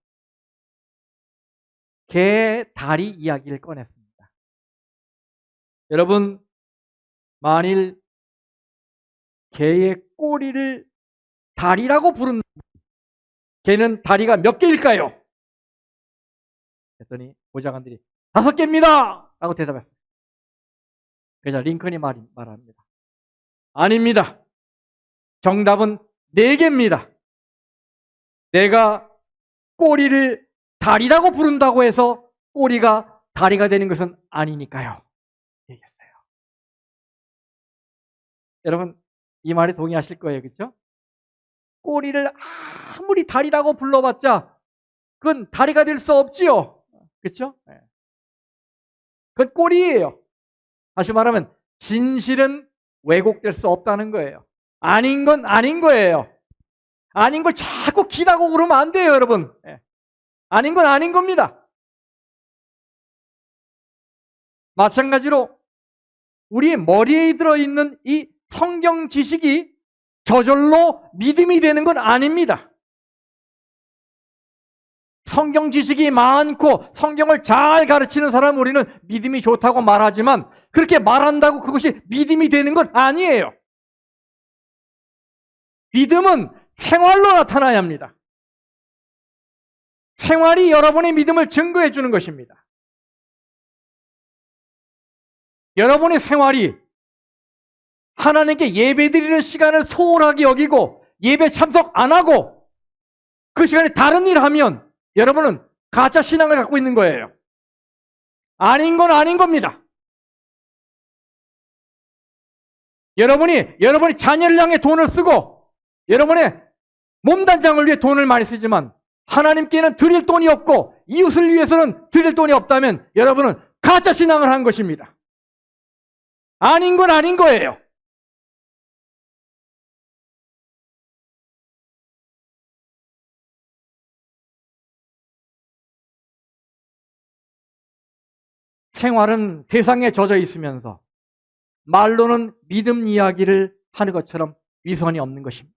개 다리 이야기를 꺼냈습니다. 여러분, 만일 개의 꼬리를 다리라고 부른 개는 다리가 몇 개일까요? 그랬더니 보좌관들이 5개입니다! 라고 대답했어요. 그래서 링컨이 말합니다. 아닙니다. 정답은 4개입니다. 내가 꼬리를 다리라고 부른다고 해서 꼬리가 다리가 되는 것은 아니니까요. 얘기했어요. 여러분, 이 말에 동의하실 거예요. 그렇죠? 꼬리를 아무리 다리라고 불러봤자 그건 다리가 될 수 없지요. 그렇죠? 그건 꼬리예요. 다시 말하면 진실은 왜곡될 수 없다는 거예요. 아닌 건 아닌 거예요. 아닌 걸 자꾸 기다고 그러면 안 돼요, 여러분. 아닌 건 아닌 겁니다. 마찬가지로 우리 머리에 들어있는 이 성경 지식이 저절로 믿음이 되는 건 아닙니다. 성경 지식이 많고 성경을 잘 가르치는 사람 우리는 믿음이 좋다고 말하지만 그렇게 말한다고 그것이 믿음이 되는 건 아니에요. 믿음은 생활로 나타나야 합니다. 생활이 여러분의 믿음을 증거해 주는 것입니다. 여러분의 생활이 하나님께 예배드리는 시간을 소홀하게 여기고 예배 참석 안 하고 그 시간에 다른 일 하면 여러분은 가짜 신앙을 갖고 있는 거예요. 아닌 건 아닌 겁니다. 여러분이 자녀를 향해 돈을 쓰고 여러분의 몸단장을 위해 돈을 많이 쓰지만 하나님께는 드릴 돈이 없고 이웃을 위해서는 드릴 돈이 없다면 여러분은 가짜 신앙을 한 것입니다. 아닌 건 아닌 거예요. 생활은 세상에 젖어 있으면서 말로는 믿음 이야기를 하는 것처럼 위선이 없는 것입니다.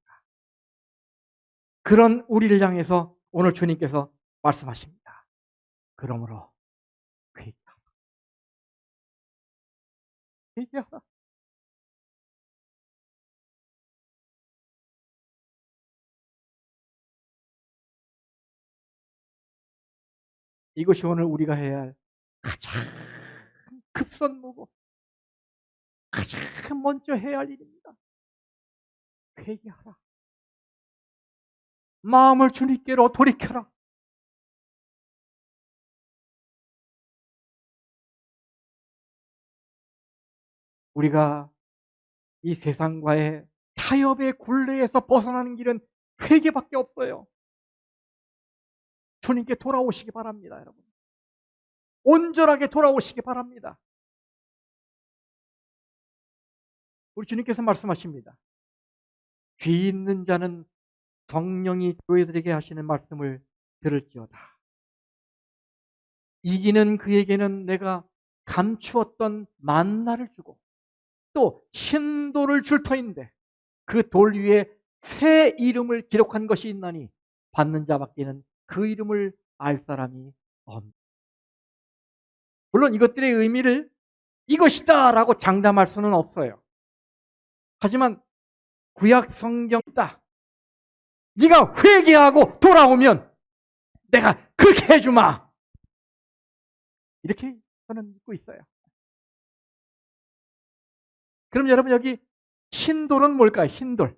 그런 우리를 향해서 오늘 주님께서 말씀하십니다. 그러므로 회개하라. 이것이 오늘 우리가 해야 할 가장 급선무고 가장 먼저 해야 할 일입니다. 회개하라. 마음을 주님께로 돌이켜라. 우리가 이 세상과의 타협의 굴레에서 벗어나는 길은 회개밖에 없어요. 주님께 돌아오시기 바랍니다, 여러분. 온전하게 돌아오시기 바랍니다. 우리 주님께서 말씀하십니다. 귀 있는 자는 성령이 교회들에게 하시는 말씀을 들을지어다. 이기는 그에게는 내가 감추었던 만나를 주고 또 흰돌을 줄 터인데 그 돌 위에 새 이름을 기록한 것이 있나니 받는 자밖에는 그 이름을 알 사람이 없다. 물론 이것들의 의미를 이것이다 라고 장담할 수는 없어요. 하지만 구약 성경이다. 네가 회개하고 돌아오면 내가 그렇게 해주마. 이렇게 저는 믿고 있어요. 그럼 여러분 여기 흰돌은 뭘까요? 흰돌.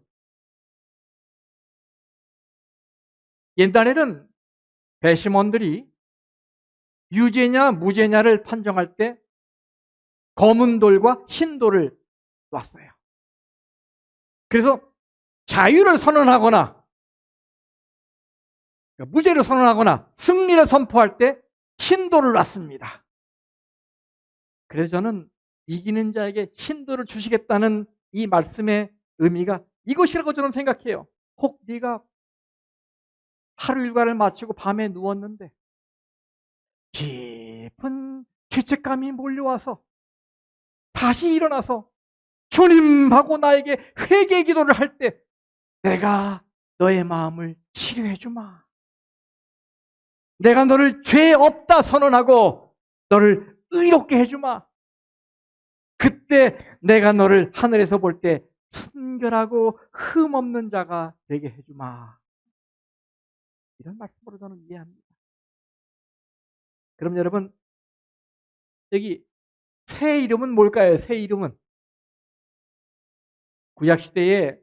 옛날에는 배심원들이 유죄냐 무죄냐를 판정할 때 검은 돌과 흰 돌을 놨어요. 그래서 자유를 선언하거나 무죄를 선언하거나 승리를 선포할 때 흰 돌을 놨습니다. 그래서 저는 이기는 자에게 흰 돌을 주시겠다는 이 말씀의 의미가 이것이라고 저는 생각해요. 혹 네가 하루 일과를 마치고 밤에 누웠는데 깊은 죄책감이 몰려와서 다시 일어나서 주님하고 나에게 회개 기도를 할 때 내가 너의 마음을 치료해 주마. 내가 너를 죄 없다 선언하고 너를 의롭게 해 주마. 그때 내가 너를 하늘에서 볼 때 순결하고 흠 없는 자가 되게 해 주마. 이런 말씀으로 저는 이해합니다. 그럼 여러분 여기 새 이름은 뭘까요? 새 이름은 구약시대의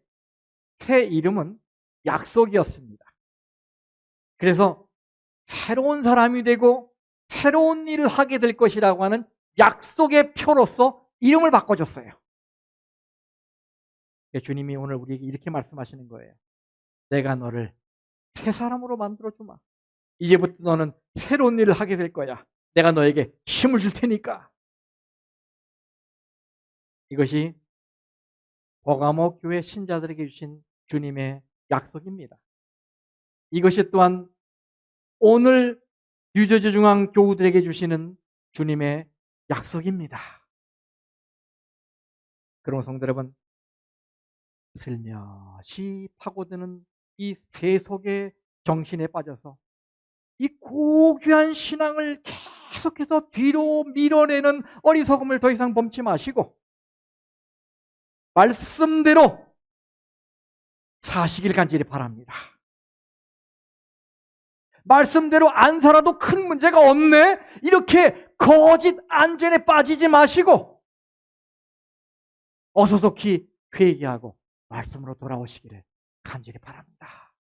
새 이름은 약속이었습니다. 그래서 새로운 사람이 되고 새로운 일을 하게 될 것이라고 하는 약속의 표로서 이름을 바꿔줬어요. 주님이 오늘 우리에게 이렇게 말씀하시는 거예요. 내가 너를 새 사람으로 만들어주마. 이제부터 너는 새로운 일을 하게 될 거야. 내가 너에게 힘을 줄 테니까. 이것이 버가모 교회 신자들에게 주신 주님의 약속입니다. 이것이 또한 오늘 뉴저지 중앙 교우들에게 주시는 주님의 약속입니다. 그럼 성도 여러분, 슬며시 파고드는 이 세속의 정신에 빠져서 이 고귀한 신앙을 계속해서 뒤로 밀어내는 어리석음을 더 이상 범치 마시고 말씀대로 사시길 간절히 바랍니다. 말씀대로 안 살아도 큰 문제가 없네? 이렇게 거짓 안전에 빠지지 마시고 어서속히 회개하고 말씀으로 돌아오시기를 간절히 바랍니다.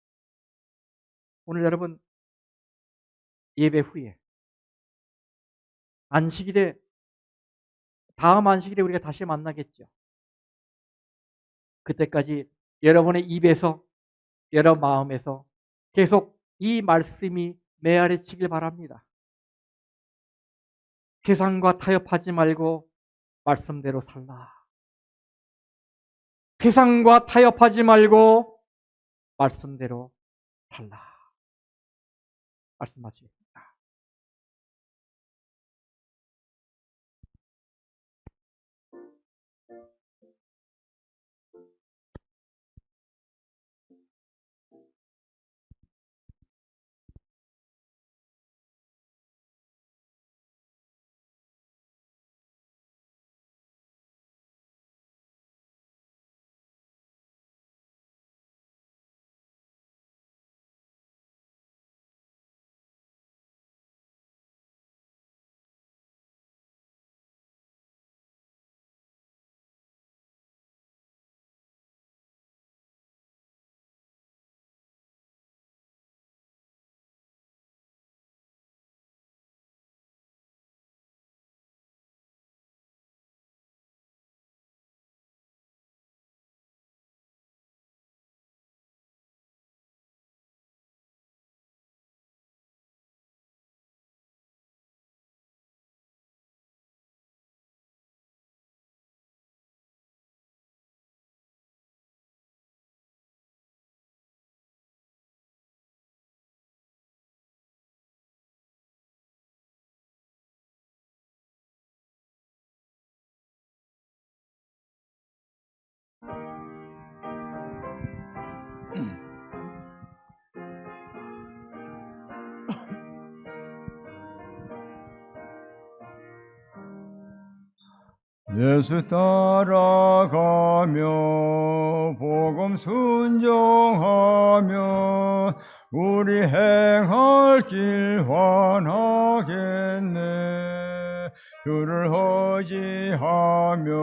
오늘 여러분 예배 후에 안식일에 다음 안식일에 우리가 다시 만나겠죠. 그때까지 여러분의 입에서 여러분 마음에서 계속 이 말씀이 메아리치길 바랍니다. 세상과 타협하지 말고 말씀대로 살라. 세상과 타협하지 말고 말씀대로 살라. 말씀 마치겠습니다. 예수 따라가며 복음 순종하며 우리 행할 길 환하겠네. 주를 의지하며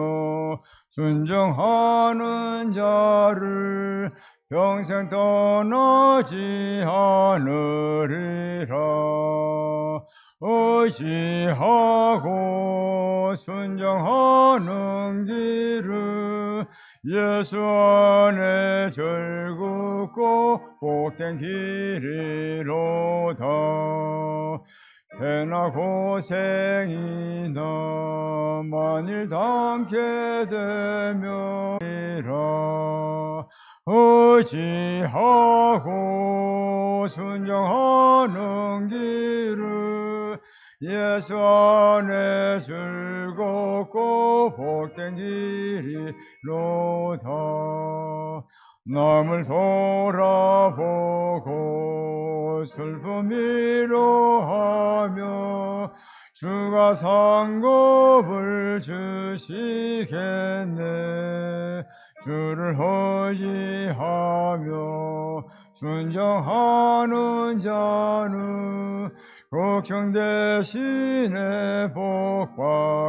순종하는 자를 평생 떠나지 않으리라. 의지하고 순종하는 길은 예수 안에 즐겁고 복된 길이로다. 해나 고생이나 만일 당케 되면이라. 의지하고 순종하는 길은 예수 안에 즐겁고 복된 길이로다. 남을 돌아보고 슬픔이로 하며 주가 상급을 주시겠네. 주를 의지하며 순종하는 자는 걱정 대신에 복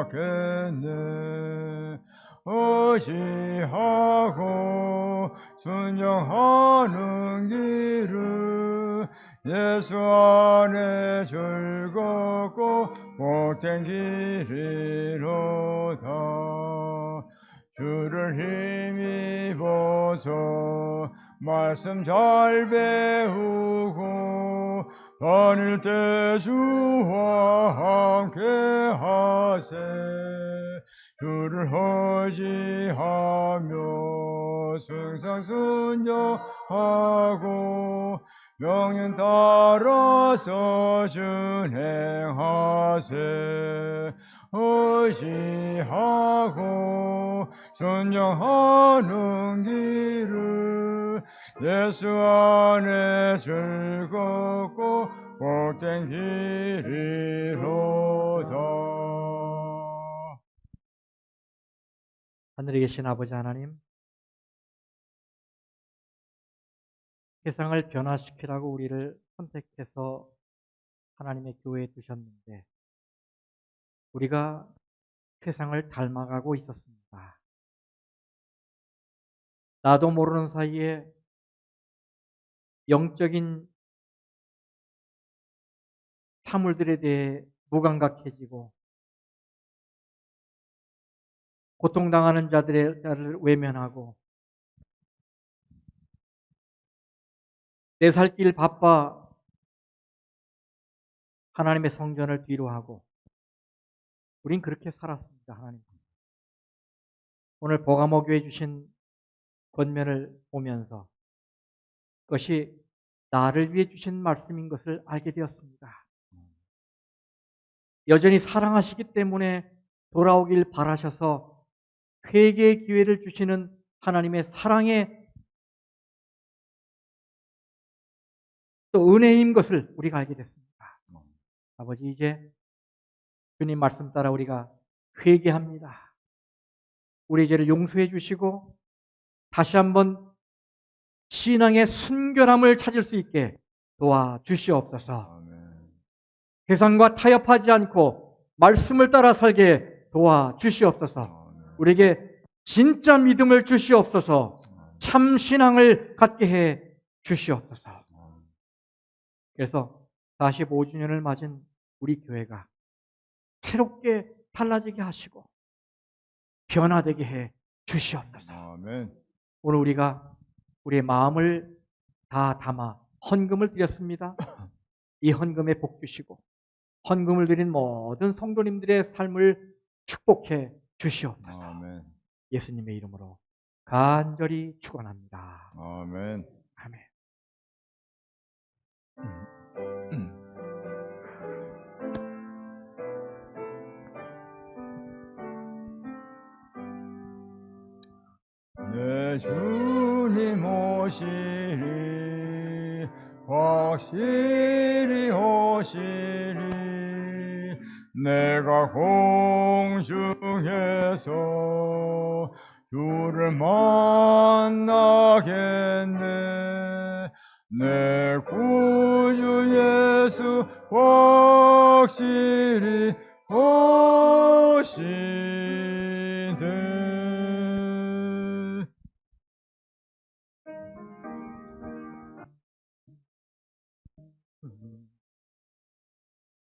받겠네. 의지하고 순종하는 길은 예수 안에 즐겁고 복된 길이로다. 주를 힘입어서 말씀 잘 배우고 다닐 때 주와 함께 하세. 주를 의지하며 승상순종하고 명령 따라서 준행하세. 의지하고 순종하는 길은 예수 안에 즐겁고 복된 길이로다. 하늘에 계신 아버지 하나님, 세상을 변화시키라고 우리를 선택해서 하나님의 교회에 두셨는데 우리가 세상을 닮아가고 있었습니다. 나도 모르는 사이에 영적인 사물들에 대해 무감각해지고 고통당하는 자를 외면하고 내 살 길 바빠 하나님의 성전을 뒤로하고 우린 그렇게 살았습니다. 하나님, 오늘 보가모교회 주신 권면을 보면서 그것이 나를 위해 주신 말씀인 것을 알게 되었습니다. 여전히 사랑하시기 때문에 돌아오길 바라셔서 회개의 기회를 주시는 하나님의 사랑의 또 은혜인 것을 우리가 알게 됐습니다. 아버지, 이제 주님 말씀 따라 우리가 회개합니다. 우리 죄를 용서해 주시고 다시 한번 신앙의 순결함을 찾을 수 있게 도와주시옵소서. 세상과 타협하지 않고 말씀을 따라 살게 도와주시옵소서. 우리에게 진짜 믿음을 주시옵소서. 참 신앙을 갖게 해 주시옵소서. 그래서 45주년을 맞은 우리 교회가 새롭게 달라지게 하시고 변화되게 해 주시옵소서. 아멘. 오늘 우리가 우리의 마음을 다 담아 헌금을 드렸습니다. 이 헌금에 복 주시고 헌금을 드린 모든 성도님들의 삶을 축복해 주시옵소서. 아멘. 예수님의 이름으로 간절히 축원합니다. 아멘. 아멘. 내 주님 오시리, 확실히 오시리. 내가 공중에서 주를 만나겠네. 내 구주 예수 확실히